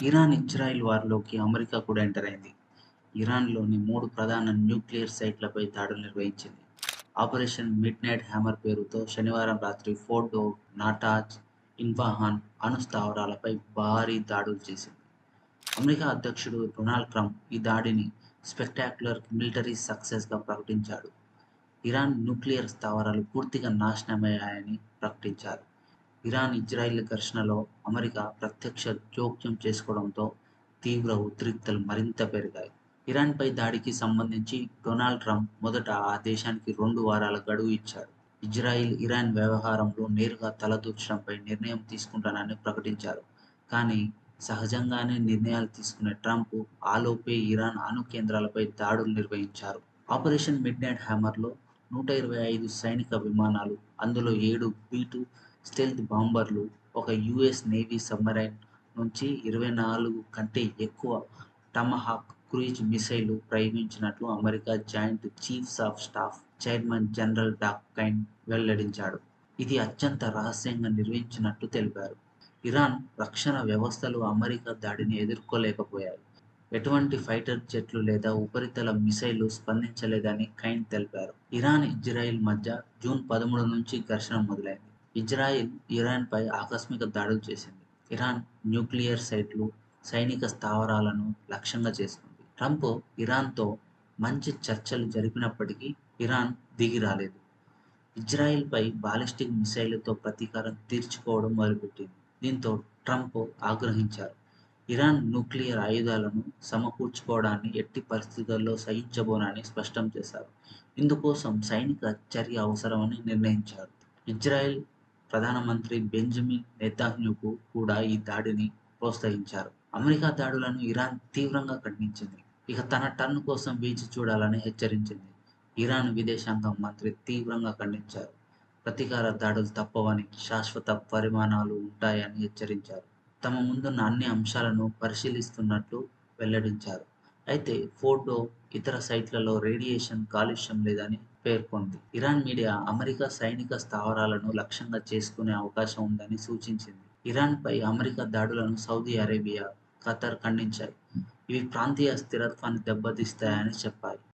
Iran, Israel వార్‌లోకి America కూడా enter అయింది. ఇరాన్‌లోని 3 ప్రధాన న్యూక్లియర్ సైట్లపై దాడులు నిర్వహించింది. ఆపరేషన్ మిడ్‌నైట్ హ్యామర్ పేరుతో శనివారం రాత్రి ఫోర్డో, నాటాంజ్, ఇస్ఫహాన్ అణు స్థావరాలపై భారీ దాడులు చేసింది. అమెరికా అధ్యక్షుడు డొనాల్డ్ ట్రంప్ ఈ దాడిని స్పెక్టాక్యులర్ మిలిటరీ సక్సెస్‌గా ప్రకటించాడు. ఇరాన్ న్యూక్లియర్ స్థావరాలు పూర్తిగా నాశనమయ్యాయని ప్రకటించారు. ఇరాన్, ఇజ్రాయెల్ ఘర్షణలో అమెరికా ప్రత్యక్ష జోక్యం చేసుకోవడంతో తీవ్ర ఉద్రిక్తతలు మరింత పెరిగాయి. ఇరాన్‌పై దాడికి సంబంధించి డొనాల్డ్ ట్రంప్ మొదట ఆ దేశానికి 2 వారాల గడువు ఇచ్చాడు. ఇజ్రాయిల్, ఇరాన్ వ్యవహారంలో నేరుగా తలదూర్చడంపై నిర్ణయం తీసుకుంటానని ప్రకటించారు. కానీ సహజంగానే నిర్ణయాలు తీసుకునే ట్రంప్ ఆలోపే ఇరాన్ అణు కేంద్రాలపై దాడులు నిర్వహించారు. ఆపరేషన్ మిడ్‌నైట్ హ్యామర్‌లో 125 సైనిక విమానాలు, అందులో 7 బీ-2 స్టెల్త్ బాంబర్లు, ఒక యూఎస్ నేవీ సబ్‌మరైన్ నుంచి 24 కంటే ఎక్కువ టమాహాక్ క్రూయిజ్ మిసైళ్లు ప్రయోగించినట్లు America joint chiefs of staff chairman general Dan Caine వెల్లడించాడు. ఇది అత్యంత రహస్యంగా నిర్వహించినట్లు తెలిపారు. ఇరాన్ రక్షణ వ్యవస్థలు అమెరికా దాడిని ఎదుర్కోలేకపోయాయి. ఎటువంటి ఫైటర్ జెట్లు లేదా ఉపరితల మిసైళ్లు స్పందించలేదని కైన్ తెలిపారు. ఇరాన్, ఇజ్రాయెల్ మధ్య జూన్ 13 నుంచి ఘర్షణ మొదలైంది. ఇజ్రాయెల్ ఇరాన్‌పై ఆకస్మిక దాడులు చేసింది. ఇరాన్ న్యూక్లియర్ సైట్లు, సైనిక స్థావరాలను లక్ష్యంగా చేసుకుంది. ట్రంప్ ఇరాన్‌తో మంచి చర్చలు జరిపినప్పటికీ ఇరాన్ దిగి రాలేదు. ఇజ్రాయెల్‌పై బాలిస్టిక్ మిసైళ్లతో ప్రతీకారం తీర్చుకోవడం మొదలుపెట్టింది. దీంతో ట్రంప్ ఆగ్రహించారు. ఇరాన్ న్యూక్లియర్ ఆయుధాలను సమకూర్చుకోవడాన్ని ఎట్టి పరిస్థితుల్లో సహించబోనని స్పష్టం చేశారు. ఇందుకోసం సైనిక చర్య అవసరమని నిర్ణయించారు. ఇజ్రాయెల్ ప్రధానమంత్రి బెంజమిన్ నెతన్యాహు కూడా ఈ దాడిని ప్రోత్సహించారు. అమెరికా దాడులను ఇరాన్ తీవ్రంగా ఖండించింది. ఇక తన టర్న్ కోసం వేచి చూడాలని హెచ్చరించింది. ఇరాన్ విదేశాంగ మంత్రి తీవ్రంగా ఖండించారు. ప్రతీకార దాడులు తప్పవని, శాశ్వత పరిమాణాలు ఉంటాయని హెచ్చరించారు. తమ ముందున్న అన్ని అంశాలను పరిశీలిస్తున్నట్లు వెల్లడించారు. అయితే ఫోర్డో, ఇతర సైట్లలో రేడియేషన్ కాలుష్యం లేదని పేర్కొంది. ఇరాన్ మీడియా అమెరికా సైనిక స్థావరాలను లక్ష్యంగా చేసుకునే అవకాశం ఉందని సూచించింది. ఇరాన్‌పై అమెరికా దాడులను సౌదీ అరేబియా, ఖతార్ ఖండించాయి. ఇవి ప్రాంతీయ స్థిరత్వాన్ని దెబ్బతీస్తాయని చెప్పాయి.